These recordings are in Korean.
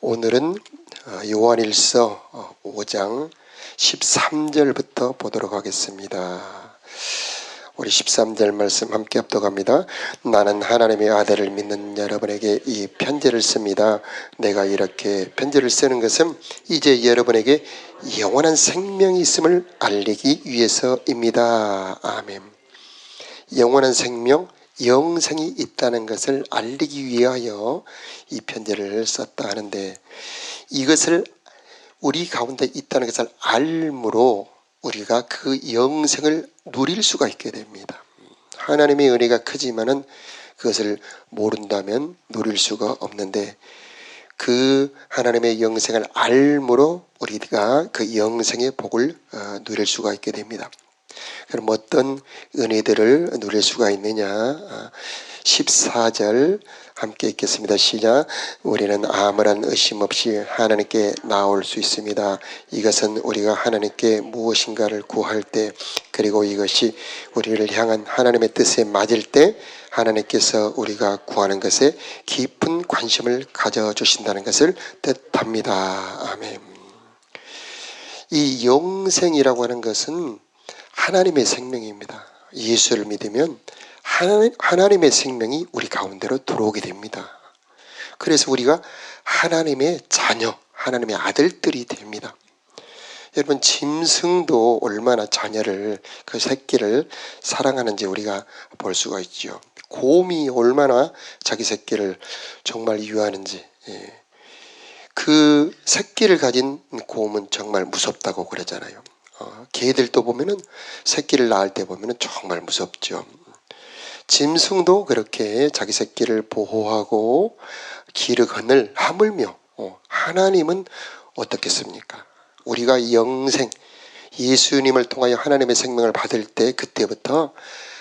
오늘은 요한일서 5장 13절부터 보도록 하겠습니다. 우리 13절 말씀 함께 합독합니다. 나는 하나님의 아들을 믿는 여러분에게 이 편지를 씁니다. 내가 이렇게 편지를 쓰는 것은 이제 여러분에게 영원한 생명이 있음을 알리기 위해서입니다. 아멘. 영원한 생명, 영생이 있다는 것을 알리기 위하여 이 편지를 썼다 하는데, 이것을 우리 가운데 있다는 것을 알므로 우리가 그 영생을 누릴 수가 있게 됩니다. 하나님의 은혜가 크지만은 그것을 모른다면 누릴 수가 없는데, 그 하나님의 영생을 알므로 우리가 그 영생의 복을 누릴 수가 있게 됩니다. 그럼 어떤 은혜들을 누릴 수가 있느냐? 14절 함께 읽겠습니다. 시작. 우리는 아무런 의심 없이 하나님께 나올 수 있습니다. 이것은 우리가 하나님께 무엇인가를 구할 때, 그리고 이것이 우리를 향한 하나님의 뜻에 맞을 때 하나님께서 우리가 구하는 것에 깊은 관심을 가져주신다는 것을 뜻합니다. 아멘. 이 영생이라고 하는 것은 하나님의 생명입니다. 예수를 믿으면 하나님의 생명이 우리 가운데로 들어오게 됩니다. 그래서 우리가 하나님의 자녀, 하나님의 아들들이 됩니다. 여러분, 짐승도 얼마나 자녀를, 그 새끼를 사랑하는지 우리가 볼 수가 있죠. 곰이 얼마나 자기 새끼를 정말 유하는지. 그 새끼를 가진 곰은 정말 무섭다고 그러잖아요. 개들도 보면은 새끼를 낳을 때 보면은 정말 무섭죠. 짐승도 그렇게 자기 새끼를 보호하고 기르거늘 하물며 하나님은 어떻겠습니까? 우리가 영생, 예수님을 통하여 하나님의 생명을 받을 때 그때부터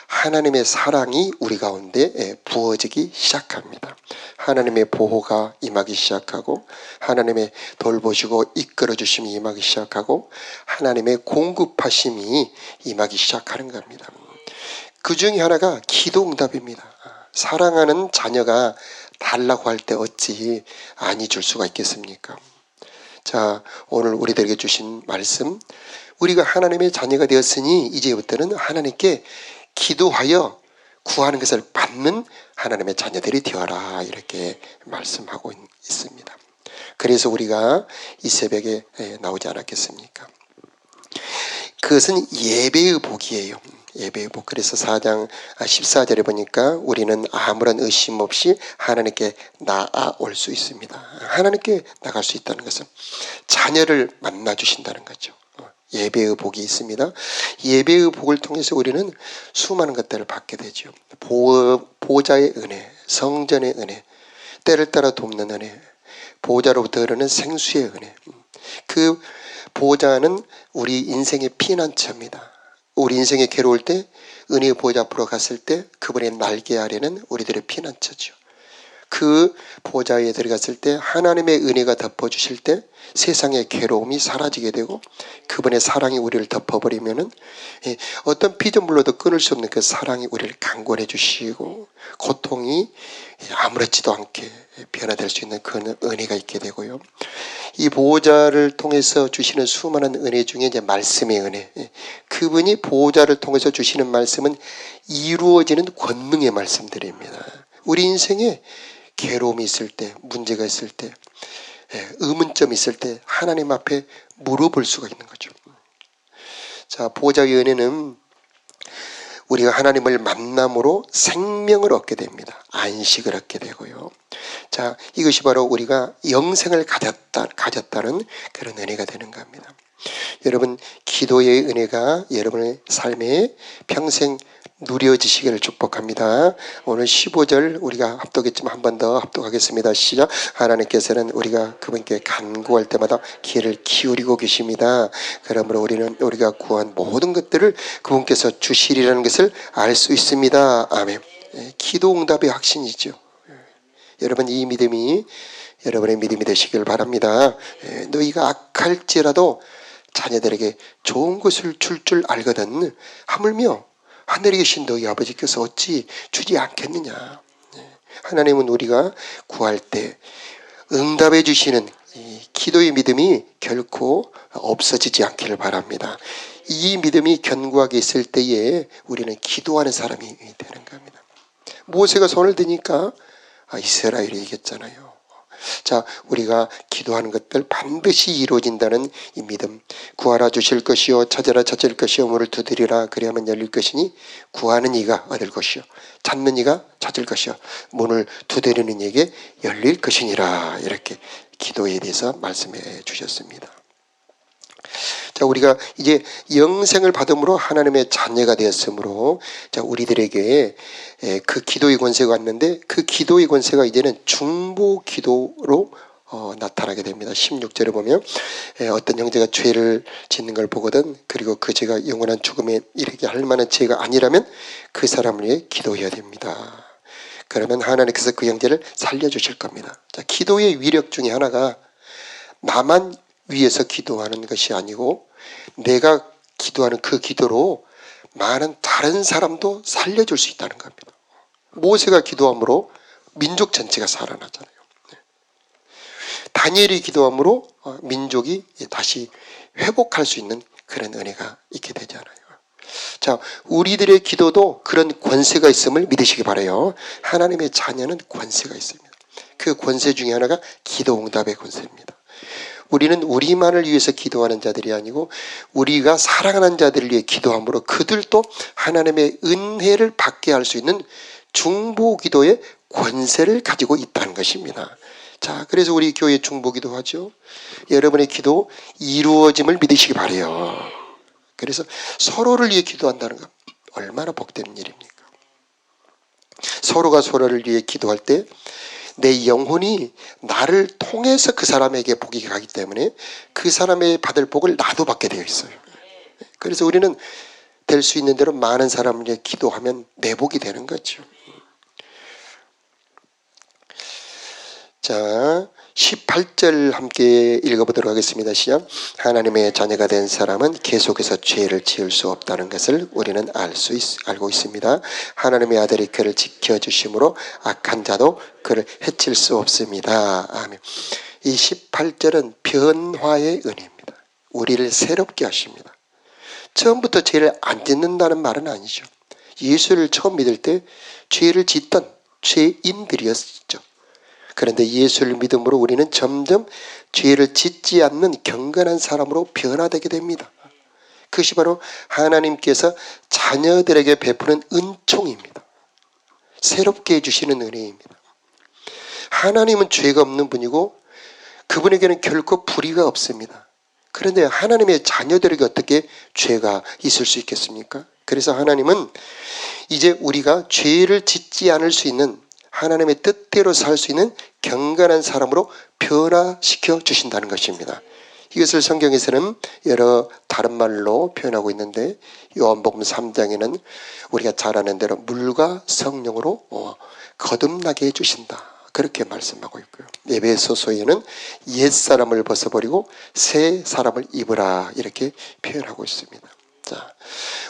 하나님의 사랑이 우리 가운데 부어지기 시작합니다. 하나님의 보호가 임하기 시작하고, 하나님의 돌보시고 이끌어주심이 임하기 시작하고, 하나님의 공급하심이 임하기 시작하는 겁니다. 그 중에 하나가 기도응답입니다. 사랑하는 자녀가 달라고 할 때 어찌 아니 줄 수가 있겠습니까? 자, 오늘 우리들에게 주신 말씀, 우리가 하나님의 자녀가 되었으니 이제부터는 하나님께 기도하여 구하는 것을 받는 하나님의 자녀들이 되어라, 이렇게 말씀하고 있습니다. 그래서 우리가 이 새벽에 나오지 않았겠습니까? 그것은 예배의 복이에요. 예배의 복. 그래서 4장 14절에 보니까 우리는 아무런 의심 없이 하나님께 나아올 수 있습니다. 하나님께 나갈 수 있다는 것은 자녀를 만나 주신다는 거죠. 예배의 복이 있습니다. 예배의 복을 통해서 우리는 수많은 것들을 받게 되죠. 보좌의 은혜, 성전의 은혜, 때를 따라 돕는 은혜, 보좌로부터 흐르는 생수의 은혜. 그 보좌는 우리 인생의 피난처입니다. 우리 인생이 괴로울 때 은혜의 보좌 앞으로 갔을 때 그분의 날개 아래는 우리들의 피난처죠. 그 보좌에 들어갔을 때 하나님의 은혜가 덮어주실 때 세상의 괴로움이 사라지게 되고, 그분의 사랑이 우리를 덮어버리면은 어떤 피조물로도 끊을 수 없는 그 사랑이 우리를 강권해 주시고, 고통이 아무렇지도 않게 변화될 수 있는 그 은혜가 있게 되고요. 이 보호자를 통해서 주시는 수많은 은혜 중에 이제 말씀의 은혜, 그분이 보호자를 통해서 주시는 말씀은 이루어지는 권능의 말씀들입니다. 우리 인생에 괴로움이 있을 때, 문제가 있을 때, 의문점이 있을 때 하나님 앞에 물어볼 수가 있는 거죠. 자, 보호자의 은혜는 우리가 하나님을 만남으로 생명을 얻게 됩니다. 안식을 얻게 되고요. 자, 이것이 바로 우리가 영생을 가졌다는 그런 은혜가 되는 겁니다. 여러분, 기도의 은혜가 여러분의 삶에 평생 누려지시기를 축복합니다. 오늘 15절 우리가 합독했지만 한 번 더 합독하겠습니다. 시작. 하나님께서는 우리가 그분께 간구할 때마다 귀를 기울이고 계십니다. 그러므로 우리가 구한 모든 것들을 그분께서 주시리라는 것을 알 수 있습니다. 아멘. 기도 응답의 확신이죠. 여러분, 이 믿음이 여러분의 믿음이 되시길 바랍니다. 너희가 악할지라도 자녀들에게 좋은 것을 줄 알거든 하물며 하늘에 계신 너희 아버지께서 어찌 주지 않겠느냐. 하나님은 우리가 구할 때 응답해 주시는 이 기도의 믿음이 결코 없어지지 않기를 바랍니다. 이 믿음이 견고하게 있을 때에 우리는 기도하는 사람이 되는 겁니다. 모세가 손을 드니까 이스라엘이 이겼잖아요. 자, 우리가 기도하는 것들 반드시 이루어진다는 이 믿음. 구하라 주실 것이요 찾으라 찾을 것이요 문을 두드리라 그리하면 열릴 것이니 구하는 이가 얻을 것이요 찾는 이가 찾을 것이요 문을 두드리는 이에게 열릴 것이니라. 이렇게 기도에 대해서 말씀해 주셨습니다. 자, 우리가 이제 영생을 받음으로 하나님의 자녀가 되었으므로 자, 우리들에게 그 기도의 권세가 왔는데 그 기도의 권세가 이제는 중보 기도로 나타나게 됩니다. 16절에 보면 어떤 형제가 죄를 짓는 걸 보거든 그리고 그 죄가 영원한 죽음에 이르게 할 만한 죄가 아니라면 그 사람을 위해 기도해야 됩니다. 그러면 하나님께서 그 형제를 살려주실 겁니다. 자, 기도의 위력 중에 하나가 나만 위해서 기도하는 것이 아니고 내가 기도하는 그 기도로 많은 다른 사람도 살려줄 수 있다는 겁니다. 모세가 기도함으로 민족 전체가 살아나잖아요. 다니엘이 기도함으로 민족이 다시 회복할 수 있는 그런 은혜가 있게 되잖아요. 자, 우리들의 기도도 그런 권세가 있음을 믿으시기 바라요. 하나님의 자녀는 권세가 있습니다. 그 권세 중에 하나가 기도 응답의 권세입니다. 우리는 우리만을 위해서 기도하는 자들이 아니고 우리가 사랑하는 자들을 위해 기도함으로 그들도 하나님의 은혜를 받게 할 수 있는 중보 기도의 권세를 가지고 있다는 것입니다. 자, 그래서 우리 교회 중보 기도하죠. 여러분의 기도 이루어짐을 믿으시기 바라요. 그래서 서로를 위해 기도한다는 것 얼마나 복된 일입니까? 서로가 서로를 위해 기도할 때 내 영혼이 나를 통해서 그 사람에게 복이 가기 때문에 그 사람의 받을 복을 나도 받게 되어 있어요. 그래서 우리는 될 수 있는 대로 많은 사람을 위해 기도하면 내 복이 되는 거죠. 자, 18절 함께 읽어보도록 하겠습니다. 시작. 하나님의 자녀가 된 사람은 계속해서 죄를 지을 수 없다는 것을 우리는 알고 있습니다. 하나님의 아들이 그를 지켜주심으로 악한 자도 그를 해칠 수 없습니다. 아멘. 이 18절은 변화의 은혜입니다. 우리를 새롭게 하십니다. 처음부터 죄를 안 짓는다는 말은 아니죠. 예수를 처음 믿을 때 죄를 짓던 죄인들이었죠. 그런데 예수를 믿음으로 우리는 점점 죄를 짓지 않는 경건한 사람으로 변화되게 됩니다. 그것이 바로 하나님께서 자녀들에게 베푸는 은총입니다. 새롭게 해주시는 은혜입니다. 하나님은 죄가 없는 분이고 그분에게는 결코 불의가 없습니다. 그런데 하나님의 자녀들에게 어떻게 죄가 있을 수 있겠습니까? 그래서 하나님은 이제 우리가 죄를 짓지 않을 수 있는 하나님의 뜻대로 살 수 있는 경건한 사람으로 변화시켜 주신다는 것입니다. 이것을 성경에서는 여러 다른 말로 표현하고 있는데 요한복음 3장에는 우리가 잘 아는 대로 물과 성령으로 거듭나게 해주신다. 그렇게 말씀하고 있고요. 에베소서에는 옛사람을 벗어버리고 새 사람을 입으라 이렇게 표현하고 있습니다. 자,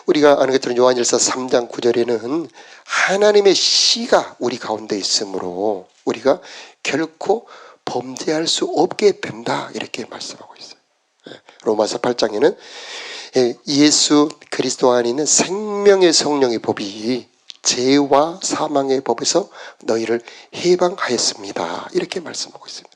우리가 아는 것처럼 요한일서 3장 9절에는 하나님의 씨가 우리 가운데 있으므로 우리가 결코 범죄할 수 없게 된다 이렇게 말씀하고 있어요. 로마서 8장에는 예수 그리스도 안에 있는 생명의 성령의 법이 죄와 사망의 법에서 너희를 해방하였습니다 이렇게 말씀하고 있습니다.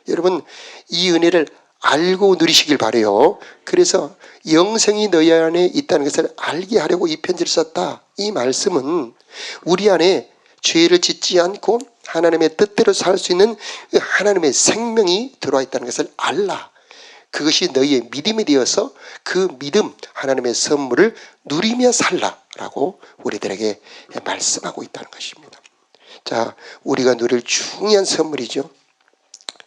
여러분 이 은혜를 알고 누리시길 바라요. 그래서 영생이 너희 안에 있다는 것을 알게 하려고 이 편지를 썼다. 이 말씀은 우리 안에 죄를 짓지 않고 하나님의 뜻대로 살 수 있는 하나님의 생명이 들어와 있다는 것을 알라. 그것이 너희의 믿음이 되어서 그 믿음 하나님의 선물을 누리며 살라라고 우리들에게 말씀하고 있다는 것입니다. 자, 우리가 누릴 중요한 선물이죠.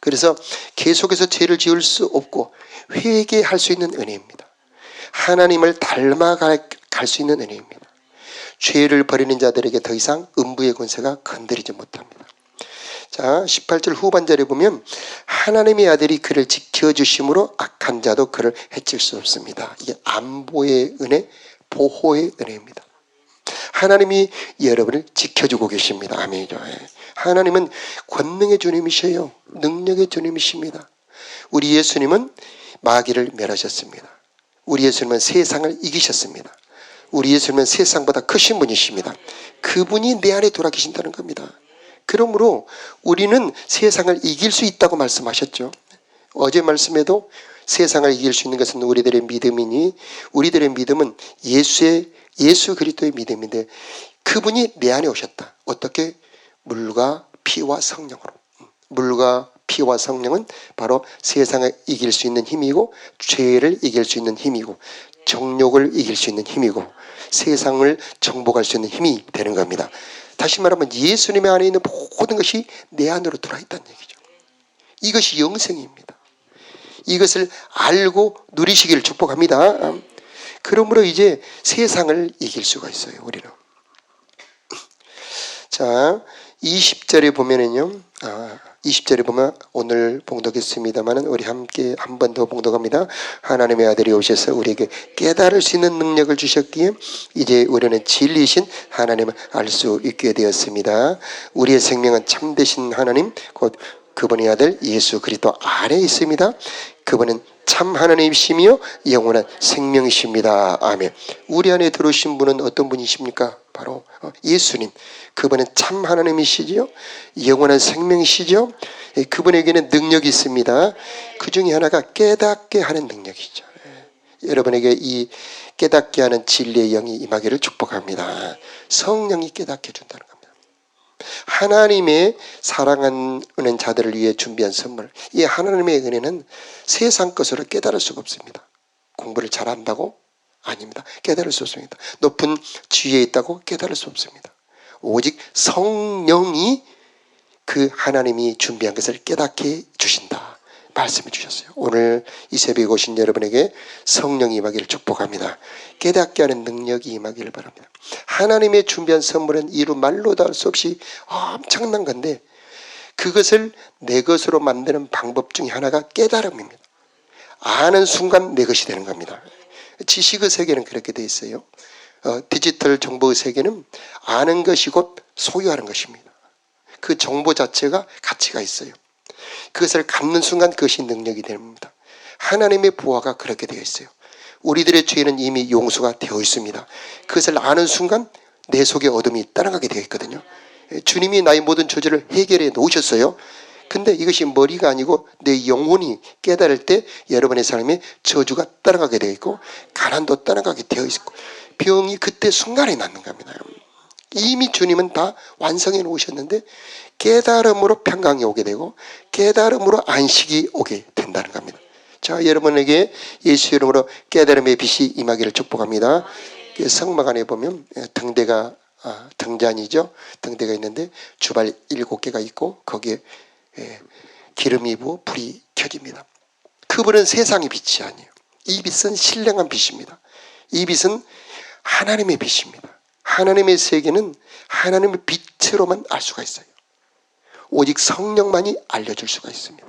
그래서 계속해서 죄를 지을 수 없고 회개할 수 있는 은혜입니다. 하나님을 닮아갈 수 있는 은혜입니다. 죄를 버리는 자들에게 더 이상 음부의 권세가 건드리지 못합니다. 자, 18절 후반절에 보면 하나님의 아들이 그를 지켜주심으로 악한 자도 그를 해칠 수 없습니다. 이게 안보의 은혜, 보호의 은혜입니다. 하나님이 여러분을 지켜주고 계십니다. 아멘이죠. 하나님은 권능의 주님이셔요. 능력의 주님이십니다. 우리 예수님은 마귀를 멸하셨습니다. 우리 예수님은 세상을 이기셨습니다. 우리 예수님은 세상보다 크신 분이십니다. 그분이 내 안에 돌아 계신다는 겁니다. 그러므로 우리는 세상을 이길 수 있다고 말씀하셨죠. 어제 말씀에도 세상을 이길 수 있는 것은 우리들의 믿음이니, 우리들의 믿음은 예수 그리스도의 믿음인데, 그분이 내 안에 오셨다. 어떻게? 물과 피와 성령으로. 물과 피와 성령은 바로 세상을 이길 수 있는 힘이고, 죄를 이길 수 있는 힘이고, 정욕을 이길 수 있는 힘이고, 세상을 정복할 수 있는 힘이 되는 겁니다. 다시 말하면 예수님의 안에 있는 모든 것이 내 안으로 들어있다는 얘기죠. 이것이 영생입니다. 이것을 알고 누리시기를 축복합니다. 그러므로 이제 세상을 이길 수가 있어요, 우리는. 자, 20절에 보면은요, 20절에 보면 오늘 봉독했습니다만은 우리 함께 한 번 더 봉독합니다. 하나님의 아들이 오셔서 우리에게 깨달을 수 있는 능력을 주셨기에 이제 우리는 진리이신 하나님을 알 수 있게 되었습니다. 우리의 생명은 참되신 하나님, 곧 그분의 아들 예수 그리스도 안에 있습니다. 그분은 참 하나님이시며 영원한 생명이십니다. 아멘. 우리 안에 들어오신 분은 어떤 분이십니까? 바로 예수님. 그분은 참 하나님이시지요, 영원한 생명이시죠. 그분에게는 능력이 있습니다. 그 중에 하나가 깨닫게 하는 능력이죠. 여러분에게 이 깨닫게 하는 진리의 영이 임하기를 축복합니다. 성령이 깨닫게 해준다는 겁니다. 하나님의 사랑하는 자들을 위해 준비한 선물, 이 하나님의 은혜는 세상 것으로 깨달을 수가 없습니다. 공부를 잘한다고? 아닙니다. 깨달을 수 없습니다. 높은 지위에 있다고? 깨달을 수 없습니다. 오직 성령이 그 하나님이 준비한 것을 깨닫게 주신다 말씀해 주셨어요. 오늘 이 새벽에 오신 여러분에게 성령이 임하기를 축복합니다. 깨닫게 하는 능력이 임하기를 바랍니다. 하나님의 준비한 선물은 이루 말로도 할 수 없이 엄청난 건데, 그것을 내 것으로 만드는 방법 중에 하나가 깨달음입니다. 아는 순간 내 것이 되는 겁니다. 지식의 세계는 그렇게 돼 있어요. 디지털 정보의 세계는 아는 것이 곧 소유하는 것입니다. 그 정보 자체가 가치가 있어요. 그것을 갖는 순간 그것이 능력이 됩니다. 하나님의 부하가 그렇게 되어 있어요. 우리들의 죄는 이미 용서가 되어 있습니다. 그것을 아는 순간 내 속에 어둠이 따라가게 되어 있거든요. 주님이 나의 모든 저주를 해결해 놓으셨어요. 근데 이것이 머리가 아니고 내 영혼이 깨달을 때 여러분의 삶에 저주가 따라가게 되어 있고, 가난도 따라가게 되어 있고, 병이 그때 순간에 낫는 겁니다. 이미 주님은 다 완성해 놓으셨는데, 깨달음으로 평강이 오게 되고 깨달음으로 안식이 오게 된다는 겁니다. 자, 여러분에게 예수 이름으로 깨달음의 빛이 임하기를 축복합니다. 성막 안에 보면 등잔이죠. 등대가 있는데 주발 7개가 있고 거기에 기름이 부어 불이 켜집니다. 그분은 세상의 빛이 아니에요. 이 빛은 신령한 빛입니다. 이 빛은 하나님의 빛입니다. 하나님의 세계는 하나님의 빛으로만 알 수가 있어요. 오직 성령만이 알려줄 수가 있습니다.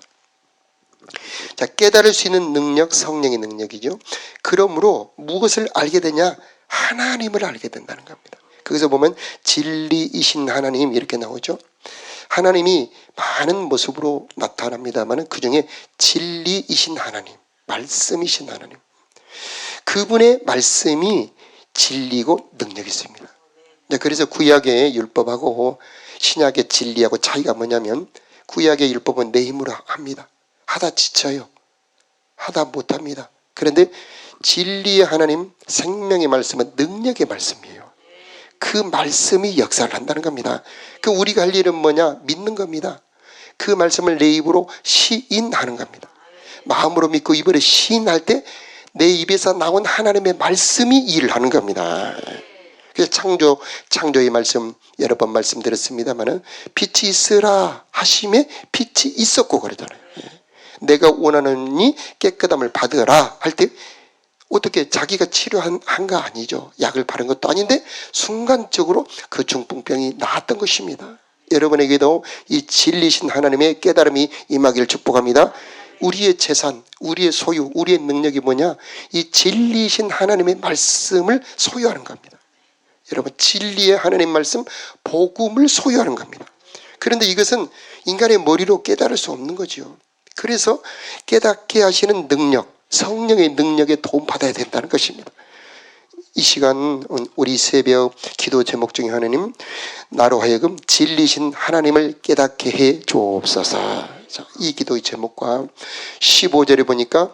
자, 깨달을 수 있는 능력, 성령의 능력이죠. 그러므로 무엇을 알게 되냐? 하나님을 알게 된다는 겁니다. 거기서 보면 진리이신 하나님 이렇게 나오죠. 하나님이 많은 모습으로 나타납니다만 그 중에 진리이신 하나님, 말씀이신 하나님, 그분의 말씀이 진리고 능력이 있습니다. 그래서 구약의 율법하고 신약의 진리하고 차이가 뭐냐면, 구약의 율법은 내 힘으로 합니다. 하다 지쳐요. 하다 못합니다. 그런데 진리의 하나님, 생명의 말씀은 능력의 말씀이에요. 그 말씀이 역사를 한다는 겁니다. 그 우리가 할 일은 뭐냐? 믿는 겁니다. 그 말씀을 내 입으로 시인하는 겁니다. 마음으로 믿고 입으로 시인할 때 내 입에서 나온 하나님의 말씀이 일을 하는 겁니다. 그래서 창조의 말씀 여러 번 말씀드렸습니다만은 빛이 있으라 하심에 빛이 있었고 그러잖아요. 내가 원하느니 깨끗함을 받으라 할 때 어떻게 자기가 치료한 거 아니죠. 약을 바른 것도 아닌데 순간적으로 그 중풍병이 나았던 것입니다. 여러분에게도 이 진리신 하나님의 깨달음이 임하기를 축복합니다. 우리의 재산, 우리의 소유, 우리의 능력이 뭐냐? 이 진리신 하나님의 말씀을 소유하는 겁니다. 여러분, 진리의 하나님 말씀, 복음을 소유하는 겁니다. 그런데 이것은 인간의 머리로 깨달을 수 없는 거죠. 그래서 깨닫게 하시는 능력, 성령의 능력에 도움받아야 된다는 것입니다. 이 시간 우리 새벽 기도 제목 중에 하나님, 나로 하여금 진리신 하나님을 깨닫게 해 주옵소서. 이 기도의 제목과 15절에 보니까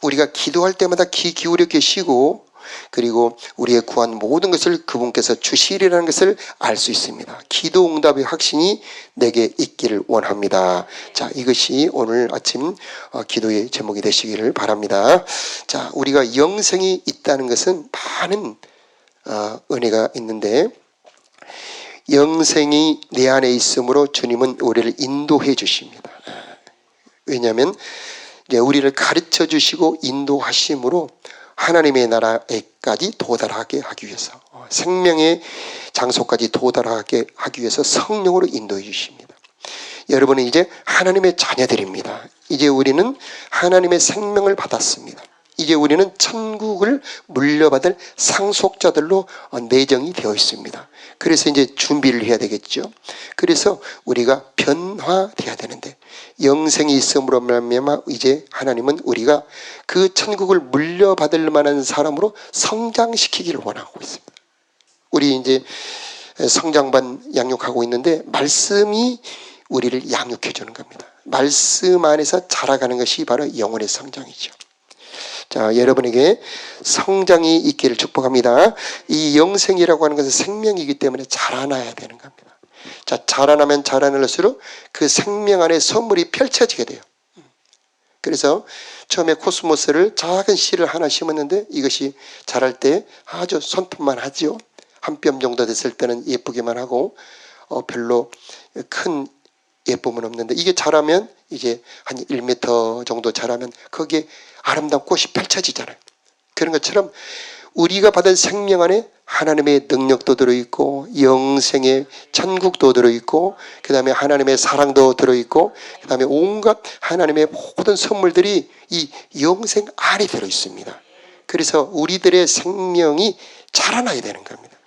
우리가 기도할 때마다 귀 기울여 계시고 그리고 우리의 구한 모든 것을 그분께서 주시리라는 것을 알 수 있습니다. 기도 응답의 확신이 내게 있기를 원합니다. 자, 이것이 오늘 아침 기도의 제목이 되시기를 바랍니다. 자, 우리가 영생이 있다는 것은 많은 은혜가 있는데, 영생이 내 안에 있으므로 주님은 우리를 인도해 주십니다. 왜냐하면 이제 우리를 가르쳐 주시고 인도하심으로 하나님의 나라에까지 도달하게 하기 위해서, 생명의 장소까지 도달하게 하기 위해서 성령으로 인도해 주십니다. 여러분은 이제 하나님의 자녀들입니다. 이제 우리는 하나님의 생명을 받았습니다. 이제 우리는 천국을 물려받을 상속자들로 내정이 되어 있습니다. 그래서 이제 준비를 해야 되겠죠. 그래서 우리가 변화돼야 되는데, 영생이 있음으로 말미암아 이제 하나님은 우리가 그 천국을 물려받을 만한 사람으로 성장시키기를 원하고 있습니다. 우리 이제 성장반 양육하고 있는데, 말씀이 우리를 양육해 주는 겁니다. 말씀 안에서 자라가는 것이 바로 영혼의 성장이죠. 자, 여러분에게 성장이 있기를 축복합니다. 이 영생이라고 하는 것은 생명이기 때문에 자라나야 되는 겁니다. 자, 자라나면 자라날수록 그 생명 안에 선물이 펼쳐지게 돼요. 그래서 처음에 코스모스를 작은 씨를 하나 심었는데 이것이 자랄 때 아주 손톱만 하죠. 한 뼘 정도 됐을 때는 예쁘기만 하고 별로 큰 예쁨은 없는데, 이게 자라면 이제 한 1m 정도 자라면 거기에 아름다운 꽃이 펼쳐지잖아요. 그런 것처럼 우리가 받은 생명 안에 하나님의 능력도 들어있고 영생의 천국도 들어있고 그 다음에 하나님의 사랑도 들어있고 그 다음에 온갖 하나님의 모든 선물들이 이 영생 안에 들어있습니다. 그래서 우리들의 생명이 자라나야 되는 겁니다.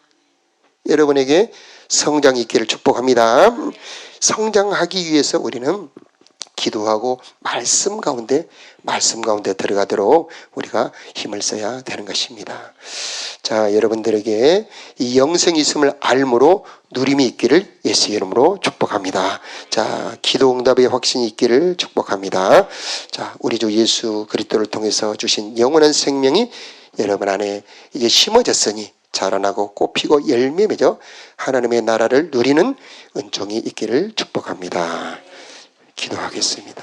여러분에게 성장이 있기를 축복합니다. 성장하기 위해서 우리는 기도하고 말씀 가운데 들어가도록 우리가 힘을 써야 되는 것입니다. 자, 여러분들에게 이 영생이 있음을 알므로 누림이 있기를 예수의 이름으로 축복합니다. 자, 기도 응답의 확신이 있기를 축복합니다. 자, 우리 주 예수 그리스도를 통해서 주신 영원한 생명이 여러분 안에 이제 심어졌으니 자라나고 꽃피고 열매 맺어 하나님의 나라를 누리는 은총이 있기를 축복합니다. 기도하겠습니다.